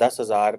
10,000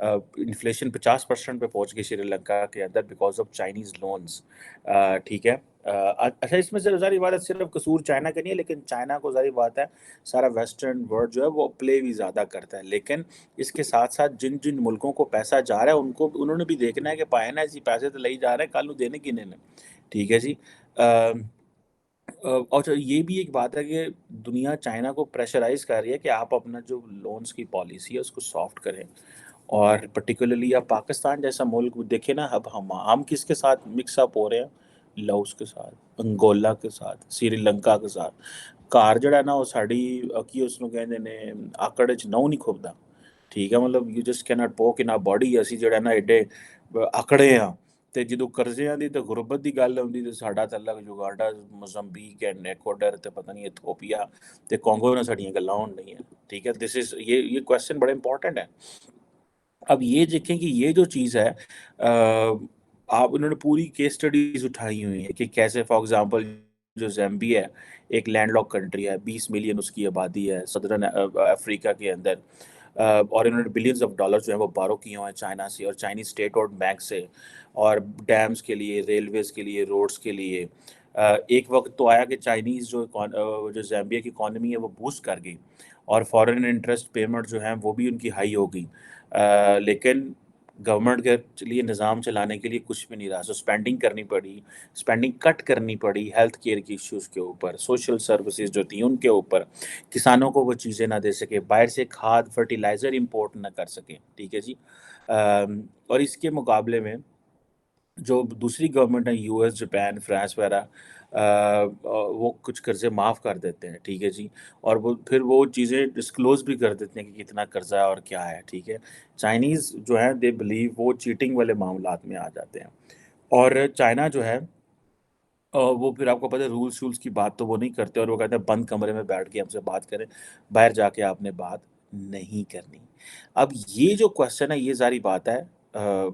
inflation 50% پہ پہنچ گئی سری لنکا کے اندر بیکاز آف چائنیز لونز. ٹھیک ہے. اچھا اس میں سے ظاہر بات ہے صرف قصور چائنا کا نہیں ہے، لیکن چائنا کو ظاہر بات ہے سارا ویسٹرن ورلڈ جو ہے وہ پلے بھی زیادہ کرتا ہے، لیکن اس کے ساتھ ساتھ جن جن ملکوں کو پیسہ جا رہا ہے انہوں نے بھی دیکھنا ہے کہ پائے نا ایسی پیسے تو لے جا رہے ہیں، کل دینے کنے نے. ٹھیک ہے جی. اور یہ بھی ایک بات ہے کہ دنیا چائنا کو پریشرائز کر رہی ہے کہ آپ اپنا جو لونز کی پالیسی ہے اس کو سافٹ کریں، اور پرٹیکولرلی آپ پاکستان جیسا ملک دیکھیں نا، اب ہم کس کے ساتھ مکس اپ ہو رہے ہیں؟ لاؤس کے ساتھ، انگولا کے ساتھ، سری لنکا کے ساتھ. کار جڑا ہے نا وہ ساڑی کی اس ਨੂੰ ਕਹਿੰਦੇ ਨੇ ਆਕੜ ਚ ਨਹੁੰ ਨਹੀਂ ਖੁੱਬਦਾ. ਠੀਕ ਹੈ. ਮਤਲਬ ਯੂ ਜਸਟ ਕੈਨਟ ਪੋਕ ਇਨ ਆ ਬੋਡੀ. ਅਸੀਂ ਜਿਹੜਾ ਨਾ ਐਡੇ ਆਕੜੇ ਆ, ਤੇ ਜਦੋਂ ਕਰਜ਼ਿਆਂ ਦੀ ਤੇ ਗੁਰਬਤ ਦੀ ਗੱਲ ਆਉਂਦੀ ਤੇ ਸਾਡਾ ਤਲਕ ਯੁਗਾਂਡਾ, ਮੋਜ਼ੰਬੀਕ ਐਂਡ ਇਕਵਾਡੋਰ ਤੇ ਪਤਾ ਨਹੀਂ ਇਥੋਪੀਆ ਤੇ ਕਾਂਗੋ ਨਾਲ ਸਾਡੀਆਂ ਗੱਲਾਂ ਹੋਣ ਨਹੀਂ ਹੈ. ٹھیک ہے. دس از یہ کوشچن بڑا امپورٹنٹ ہے. اب یہ دیکھیں کہ یہ جو چیز ہے آپ انہوں نے پوری کیس اسٹڈیز اٹھائی ہوئی ہیں کہ کیسے فار ایگزامپل جو زیمبی ہے ایک لینڈ لاک کنٹری ہے، 20 ملین اس کی آبادی ہے صدرن افریقہ کے اندر، اور انہوں نے بلینز آف ڈالر جو ہیں وہ بارو کیے ہوئے ہیں چائنا سے اور چائنیز اسٹیٹ اور بینک سے، اور ڈیمز کے لیے، ریلویز کے لیے، روڈز کے لیے. ایک وقت تو آیا کہ چائنیز جو زیمبیا کی اکانومی ہے وہ بوسٹ کر گئی، اور فارن انٹرسٹ پیمنٹ جو ہیں وہ بھی ان کی ہائی ہو گئی. لیکن گورنمنٹ کے لیے نظام چلانے کے لیے کچھ بھی نہیں رہا. سو اسپینڈنگ کرنی پڑی، اسپینڈنگ کٹ کرنی پڑی ہیلتھ کیئر کی ایشوز کے اوپر، سوشل سروسز جو تھیں ان کے اوپر. کسانوں کو وہ چیزیں نہ دے سکے، باہر سے کھاد فرٹیلائزر امپورٹ نہ کر سکیں. ٹھیک ہے جی. اور اس کے مقابلے میں جو دوسری گورنمنٹ ہیں، یو ایس، جاپان، فرانس وغیرہ، وہ کچھ قرضے معاف کر دیتے ہیں. ٹھیک ہے جی. اور وہ پھر وہ چیزیں ڈسکلوز بھی کر دیتے ہیں کہ کتنا قرضہ ہے اور کیا ہے. ٹھیک ہے. چائنیز جو ہیں دے بلیو وہ چیٹنگ والے معاملات میں آ جاتے ہیں. اور چائنا جو ہے وہ پھر آپ کو پتہ ہے رولز شولز کی بات تو وہ نہیں کرتے، اور وہ کہتے ہیں بند کمرے میں بیٹھ کے ہم سے بات کریں، باہر جا کے آپ نے بات نہیں کرنی. اب یہ جو کوشچن ہے یہ ساری بات ہے،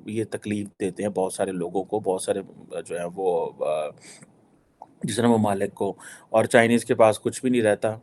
یہ تکلیف دیتے ہیں بہت سارے لوگوں کو، بہت سارے جو ہیں وہ جس طرح ممالک کو. اور چائنیز کے پاس کچھ بھی نہیں رہتا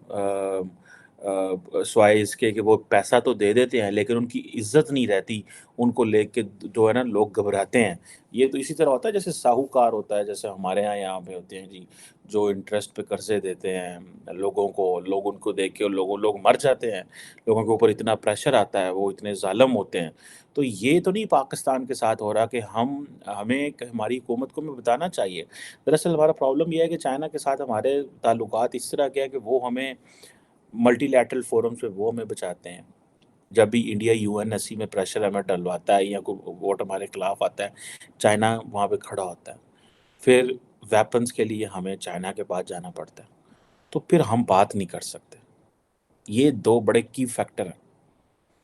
سوائے اس کے کہ وہ پیسہ تو دے دیتے ہیں لیکن ان کی عزت نہیں رہتی. ان کو لے کے جو ہے نا لوگ گھبراتے ہیں. یہ تو اسی طرح ہوتا ہے جیسے ساہوکار ہوتا ہے، جیسے ہمارے یہاں پہ ہوتے ہیں جی، جو انٹرسٹ پہ قرضے دیتے ہیں لوگوں کو، لوگ ان کو دیکھ کے لوگ مر جاتے ہیں، لوگوں کے اوپر اتنا پریشر آتا ہے، وہ اتنے ظالم ہوتے ہیں. تو یہ تو نہیں پاکستان کے ساتھ ہو رہا کہ ہمیں ہماری حکومت کو ہمیں بتانا چاہیے. دراصل ہمارا پرابلم یہ ہے کہ چائنا کے ساتھ ہمارے تعلقات اس طرح کے ہیں کہ وہ ہمیں ملٹی لیٹرل فورمز پہ وہ ہمیں بچاتے ہیں. جب بھی India U N S C میں پریشر ہمیں ڈلواتا ہے یا کوئی ووٹ ہمارے خلاف آتا ہے، چائنا وہاں پہ کھڑا ہوتا ہے. پھر ویپنز کے لیے ہمیں چائنا کے پاس جانا پڑتا ہے، تو پھر ہم بات نہیں کر سکتے. یہ دو بڑے کی فیکٹر ہیں.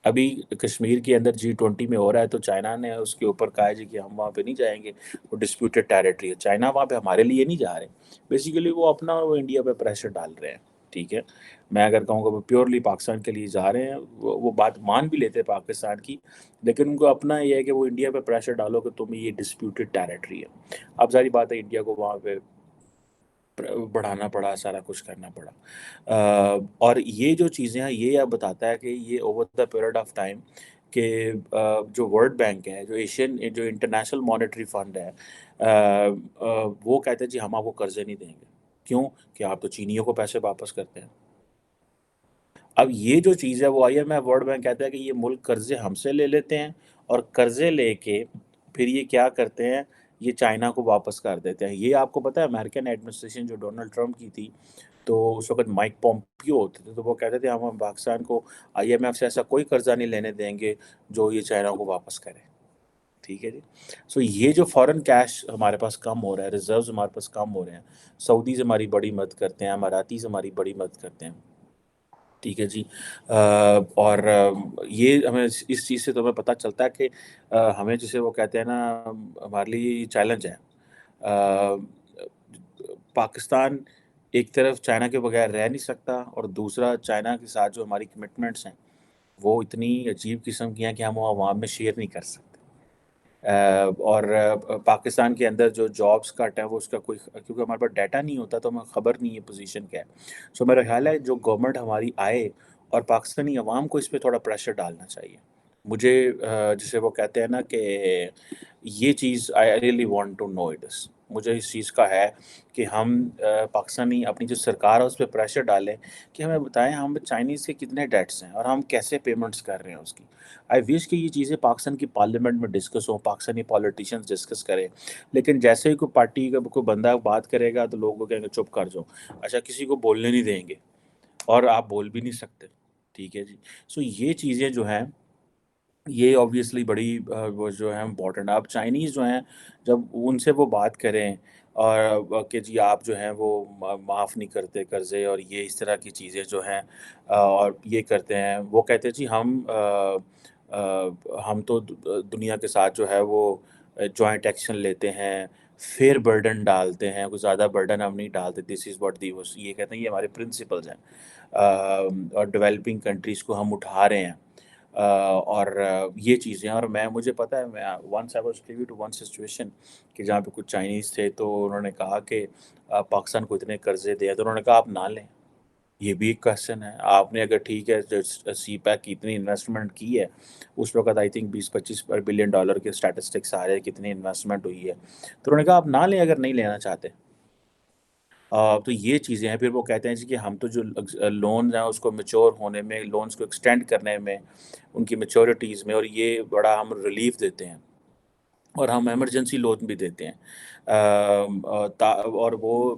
ابھی کشمیر کے اندر G20 میں ہو رہا ہے تو چائنا نے اس کے اوپر کہا ہے جی کہ ہم وہاں پہ نہیں جائیں گے، وہ ڈسپیوٹڈ ٹیریٹری ہے. چائنا وہاں پہ ہمارے لیے نہیں جا رہے، بیسیکلی وہ اپنا وہ انڈیا پہ پریشر ڈال رہے ہیں. ٹھیک ہے. میں اگر کہوں کہ وہ پیورلی پاکستان کے لیے جا رہے ہیں، وہ بات مان بھی لیتے پاکستان کی، لیکن ان کو اپنا یہ ہے کہ وہ انڈیا پہ پریشر ڈالو کہ تم یہ ڈسپیوٹڈ ٹیریٹری ہے. اب ظاہری بات ہے انڈیا کو وہاں پہ بڑھانا پڑا، سارا کچھ کرنا پڑا. اور یہ جو چیزیں ہیں یہ اب بتاتا ہے کہ یہ over the period of time کہ جو ورلڈ بینک ہے، جو ایشین، جو انٹرنیشنل مانیٹری فنڈ ہے، وہ کہتے ہیں جی ہم آپ کو قرضے نہیں دیں گے. کیوں؟ کہ آپ تو چینیوں کو پیسے واپس کرتے ہیں. اب یہ جو چیز ہے وہ IMF ورلڈ بینک کہتا ہے کہ یہ ملک قرضے ہم سے لے لیتے ہیں، اور قرضے لے کے پھر یہ کیا کرتے ہیں، یہ چائنا کو واپس کر دیتے ہیں. یہ آپ کو پتہ ہے امریکن ایڈمنسٹریشن جو ڈونلڈ ٹرمپ کی تھی، تو اس وقت مائک پومپیو ہوتے تھے، تو وہ کہتے تھے ہم پاکستان کو IMF سے ایسا کوئی قرضہ نہیں لینے دیں گے جو یہ چائنا کو واپس کرے. ٹھیک ہے جی. سو یہ جو فورن کیش ہمارے پاس کم ہو رہا ہے، ریزروز ہمارے پاس کم ہو رہے ہیں، سعودیز ہماری بڑی مدد کرتے ہیں، اماراتیز ہماری بڑی مدد کرتے ہیں. ٹھیک ہے جی. اور یہ ہمیں اس چیز سے تو ہمیں پتہ چلتا ہے کہ ہمیں جسے وہ کہتے ہیں نا ہمارے لیے چیلنج ہے. پاکستان ایک طرف چائنا کے بغیر رہ نہیں سکتا، اور دوسرا چائنا کے ساتھ جو ہماری کمٹمنٹس ہیں وہ اتنی عجیب قسم کی ہیں کہ ہم وہ عوام میں شیئر نہیں کر سکتے. اور پاکستان کے اندر جو جابس کٹ ہے وہ اس کا کوئی، کیونکہ ہمارے پاس ڈیٹا نہیں ہوتا تو ہمیں خبر نہیں ہے پوزیشن کیا ہے. سو میرا خیال ہے جو گورنمنٹ ہماری آئے اور پاکستانی عوام کو اس پہ تھوڑا پریشر ڈالنا چاہیے. مجھے جسے وہ کہتے ہیں نا کہ یہ چیز I really want to know it is, مجھے اس چیز کا ہے کہ ہم پاکستانی اپنی جو سرکار ہے اس پہ پریشر ڈالیں کہ ہمیں بتائیں ہم چائنیز کے کتنے ڈیٹس ہیں اور ہم کیسے پیمنٹس کر رہے ہیں اس کی. آئی وش کہ یہ چیزیں پاکستان کی پارلیمنٹ میں ڈسکس ہوں، پاکستانی پالیٹیشینس ڈسکس کریں. لیکن جیسے ہی کوئی پارٹی کا کوئی بندہ بات کرے گا تو لوگوں کو کہیں گے چپ کر جاؤ، اچھا کسی کو بولنے نہیں دیں گے اور آپ بول بھی نہیں سکتے. ٹھیک ہے جی. سو یہ چیزیں جو ہیں یہ آبویسلی بڑی وہ جو ہے امپورٹنٹ. اب چائنیز جو ہیں جب ان سے وہ بات کریں اور کہ جی آپ جو ہیں وہ معاف نہیں کرتے قرضے اور یہ اس طرح کی چیزیں جو ہیں اور یہ کرتے ہیں، وہ کہتے ہیں جی ہم تو دنیا کے ساتھ جو ہے وہ جوائنٹ ایکشن لیتے ہیں، پھر برڈن ڈالتے ہیں، کوئی زیادہ برڈن ہم نہیں ڈالتے. دس از واٹ دی یہ کہتے ہیں یہ ہمارے پرنسپلز ہیں اور ڈیولپنگ کنٹریز کو ہم اٹھا رہے ہیں. اور یہ چیزیں، اور مجھے پتہ ہے میں once I was privy to one situation کہ جہاں پہ کچھ چائنیز تھے تو انہوں نے کہا کہ پاکستان کو اتنے قرضے دے تو انہوں نے کہا آپ نہ لیں. یہ بھی ایک کوشچن ہے. آپ نے اگر ٹھیک ہے سی پیک کی اتنی انویسٹمنٹ کی ہے اس وقت آئی تھنک 20-25 بلین ڈالر کے اسٹیٹسٹکس آ رہے ہیں کتنی انویسٹمنٹ ہوئی ہے، تو انہوں نے کہا آپ نہ لیں اگر نہیں لینا چاہتے. تو یہ چیزیں ہیں. پھر وہ کہتے ہیں جی کہ ہم تو جو لونز ہیں اس کو میچور ہونے میں، لونز کو ایکسٹینڈ کرنے میں، ان کی میچورٹیز میں، اور یہ بڑا ہم ریلیف دیتے ہیں اور ہم ایمرجنسی لون بھی دیتے ہیں. اور وہ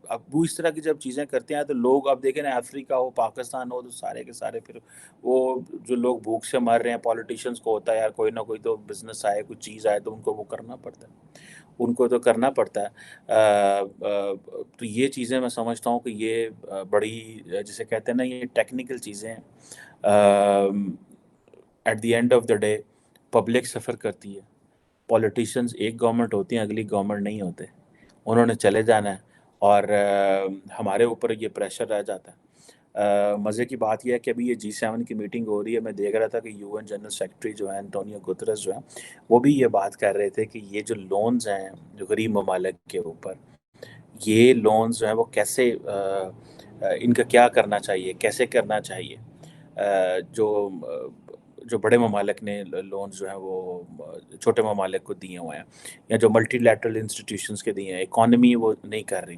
اب وہ اس طرح کی جب چیزیں کرتے ہیں تو لوگ، اب دیکھیں نا افریقہ ہو پاکستان ہو تو سارے کے سارے پھر وہ جو لوگ بھوک سے مر رہے ہیں پولیٹیشینس کو ہوتا ہے یار کوئی نہ کوئی تو بزنس آئے کچھ چیز آئے تو ان کو وہ کرنا پڑتا ہے، ان کو تو کرنا پڑتا ہے. تو یہ چیزیں میں سمجھتا ہوں کہ یہ بڑی جسے کہتے ہیں نا یہ ٹیکنیکل چیزیں ہیں. At the end of the day public سفر کرتی ہے. پولیٹیشینز ایک گورنمنٹ ہوتی ہیں، اگلی گورنمنٹ نہیں ہوتے، انہوں نے چلے جانا ہے اور ہمارے اوپر یہ پریشر رہ جاتا ہے. مزے کی بات یہ ہے کہ ابھی یہ G7 کی میٹنگ ہو رہی ہے، میں دیکھ رہا تھا کہ UN جنرل سیکرٹری جو ہیں انٹونیو گترس جو ہیں وہ بھی یہ بات کر رہے تھے کہ یہ جو لونز ہیں جو غریب ممالک کے اوپر، یہ لونز جو ہیں وہ کیسے ان کا کیا کرنا چاہیے، کیسے کرنا چاہیے. جو بڑے ممالک نے لونز جو ہیں وہ چھوٹے ممالک کو دیے ہوئے ہیں، یا جو ملٹی لیٹرل انسٹیٹیوشنز کے دیے ہیں، اکانومی وہ نہیں کر رہی.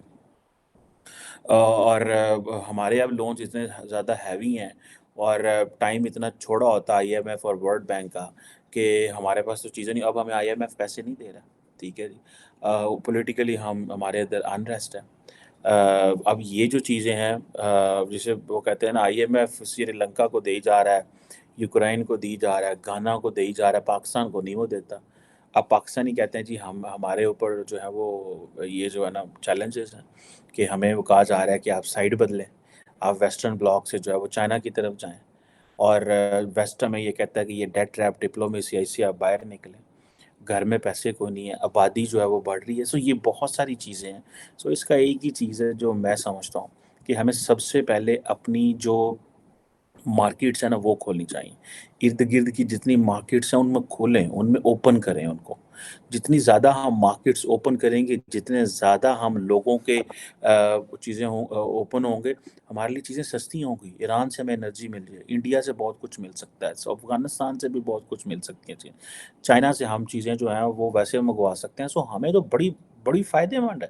اور ہمارے اب لونز اتنے زیادہ ہیوی ہیں اور ٹائم اتنا چھوڑا ہوتا IMF اور ورلڈ بینک کا کہ ہمارے پاس تو چیزیں نہیں. اب ہمیں IMF پیسے نہیں دے رہا. ٹھیک ہے جی. پولیٹیکلی ہمارے ادھر انریسٹ ہے. اب یہ جو چیزیں ہیں جسے وہ کہتے ہیں نا IMF سری لنکا کو دی جا رہا ہے، یوکرائن کو دی جا رہا ہے، گانا کو دی جا رہا ہے، پاکستان کو نہیں وہ دیتا. اب پاکستانی کہتے ہیں جی ہمارے اوپر جو ہے وہ یہ جو ہے نا چیلنجز ہیں کہ ہمیں وہ کہا جا رہا ہے کہ آپ سائڈ بدلیں، آپ ویسٹرن بلاک سے جو ہے وہ چائنا کی طرف جائیں، اور ویسٹ میں یہ کہتا ہے کہ یہ ڈیٹ ٹریپ ڈپلومیسی ایسی آپ باہر نکلیں. گھر میں پیسے کوئی نہیں ہے، آبادی جو ہے وہ بڑھ رہی ہے. سو یہ بہت ساری چیزیں ہیں. سو اس کا ایک ہی چیز ہے جو میں سمجھتا ہوں کہ ہمیں سب سے پہلے اپنی جو مارکیٹس ہیں نا وہ کھولنی چاہیے. ارد گرد کی جتنی مارکیٹس ہیں ان میں کھولیں، ان میں اوپن کریں ان کو. جتنی زیادہ ہم مارکیٹس اوپن کریں گے، جتنے زیادہ ہم لوگوں کے چیزیں اوپن ہوں گے، ہمارے لیے چیزیں سستی ہوں گی. ایران سے ہمیں انرجی مل رہی ہے، انڈیا سے بہت کچھ مل سکتا ہے، افغانستان سے بھی بہت کچھ مل سکتی ہیں چیزیں. چائنا سے ہم چیزیں جو ہیں وہ ویسے منگوا سکتے ہیں. سو ہمیں تو بڑی بڑی فائدے مند ہے.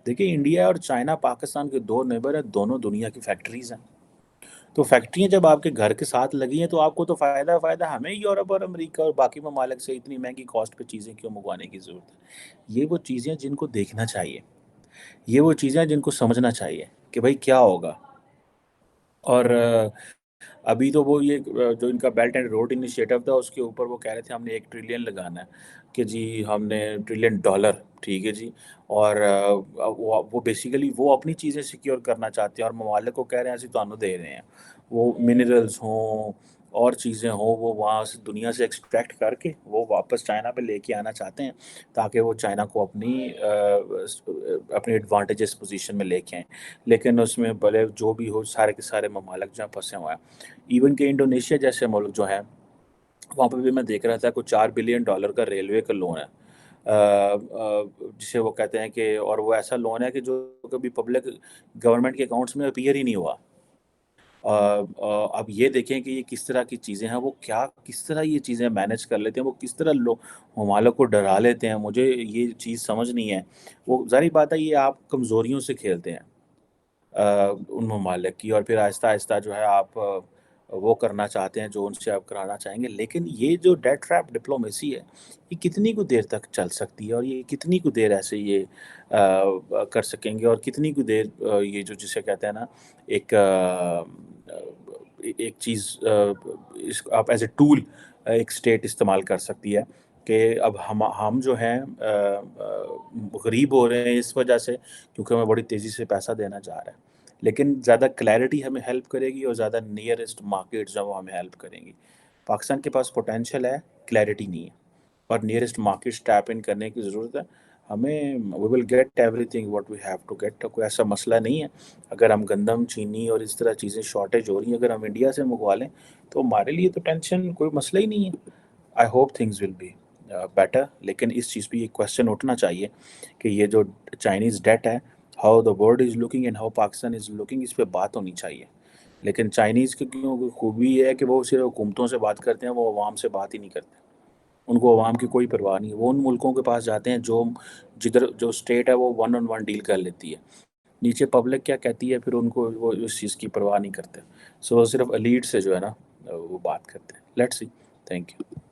دیکھیے انڈیا اور چائنا پاکستان کے دو نیبر ہیں، دونوں دنیا کی فیکٹریز ہیں. تو فیکٹریاں جب آپ کے گھر کے ساتھ لگی ہیں تو آپ کو تو فائدہ. ہمیں یورپ اور امریکہ اور باقی ممالک سے اتنی مہنگی کاسٹ پہ چیزیں کیوں منگوانے کی ضرورت ہے؟ یہ وہ چیزیں جن کو دیکھنا چاہیے، یہ وہ چیزیں جن کو سمجھنا چاہیے کہ بھائی کیا ہوگا. اور ابھی تو وہ یہ جو ان کا بیلٹ اینڈ روڈ انیشیٹو تھا اس کے اوپر وہ کہہ رہے تھے ہم نے 1 ٹریلین لگانا ہے کہ جی ہم نے $1 ٹریلین. ٹھیک ہے جی. اور وہ بیسیکلی وہ اپنی چیزیں سیکیور کرنا چاہتے ہیں اور ممالک کو کہہ رہے ہیں ایسے تو دے رہے ہیں. وہ منرلز ہوں اور چیزیں ہوں وہ وہاں سے دنیا سے ایکسٹریکٹ کر کے وہ واپس چائنا پہ لے کے آنا چاہتے ہیں تاکہ وہ چائنا کو اپنی ایڈوانٹیجس پوزیشن میں لے کے آئیں. لیکن اس میں بھلے جو بھی ہو سارے کے سارے ممالک جہاں پھنسے ہوئے ہیں. ایون کہ انڈونیشیا جیسے ملک جو ہیں وہاں پہ بھی میں دیکھ رہا تھا کوئی $4 بلین کا ریلوے کا لون ہے جسے وہ کہتے ہیں اور وہ ایسا لون ہے کہ جو کبھی پبلک گورنمنٹ کے اکاؤنٹس میں اپیئر ہی نہیں ہوا. اب یہ دیکھیں کہ یہ کس طرح کی چیزیں ہیں، وہ کس طرح یہ چیزیں مینیج کر لیتے ہیں، وہ کس طرح ممالک کو ڈرا لیتے ہیں، مجھے یہ چیز سمجھ نہیں ہے۔ وہ ظاہر بات ہے، یہ آپ کمزوریوں سے کھیلتے ہیں ان ممالک کی، اور پھر آہستہ آہستہ جو ہے آپ وہ کرنا چاہتے ہیں جو ان سے آپ کرانا چاہیں گے۔ لیکن یہ جو ڈیٹ ٹریپ ڈپلومیسی ہے، یہ کتنی کو دیر تک چل سکتی ہے، اور یہ کتنی کو دیر ایسے یہ کر سکیں گے، اور کتنی کو دیر یہ جو جسے کہتے ہیں نا ایک ایک چیز اس کو آپ ایز اے ٹول ایک اسٹیٹ استعمال کر سکتی ہے کہ اب ہم جو ہیں غریب ہو رہے ہیں اس وجہ سے کیونکہ ہمیں بڑی تیزی سے پیسہ دینا جا رہا ہے، لیکن زیادہ کلیئرٹی ہمیں ہیلپ کرے گی، اور زیادہ نیئرسٹ مارکیٹس جو وہ ہمیں ہیلپ کریں گی۔ پاکستان کے پاس پوٹینشیل ہے، کلیئرٹی نہیں ہے، اور نیئرسٹ مارکیٹس ٹیپ ان کرنے کی ضرورت ہے ہمیں۔ We will get every thing what we have to get, کوئی ایسا مسئلہ نہیں ہے۔ اگر ہم گندم، چینی اور اس طرح چیزیں شارٹیج ہو رہی ہیں، اگر ہم انڈیا سے منگوا لیں تو ہمارے لیے تو ٹینشن کوئی مسئلہ ہی نہیں ہے۔ I hope things will be better, لیکن اس چیز پہ یہ کویشچن اٹھنا چاہیے کہ یہ جو چائنیز ڈیٹ ہے، how the world is looking and how Pakistan is looking, اس پہ بات ہونی چاہیے۔ لیکن چائنیز کی کیوں خوبی یہ ہے کہ وہ صرف حکومتوں سے بات کرتے ہیں، وہ عوام سے بات ہی نہیں کرتے، ان کو عوام کی کوئی پرواہ نہیں ہے۔ وہ ان ملکوں کے پاس جاتے ہیں جدھر جو اسٹیٹ ہے وہ ون آن ون ڈیل کر لیتی ہے، نیچے پبلک کیا کہتی ہے پھر ان کو وہ اس چیز کی پرواہ نہیں کرتے۔ سو صرف ایلیٹ سے جو ہے نا وہ بات کرتے ہیں۔ Let's see. Thank you.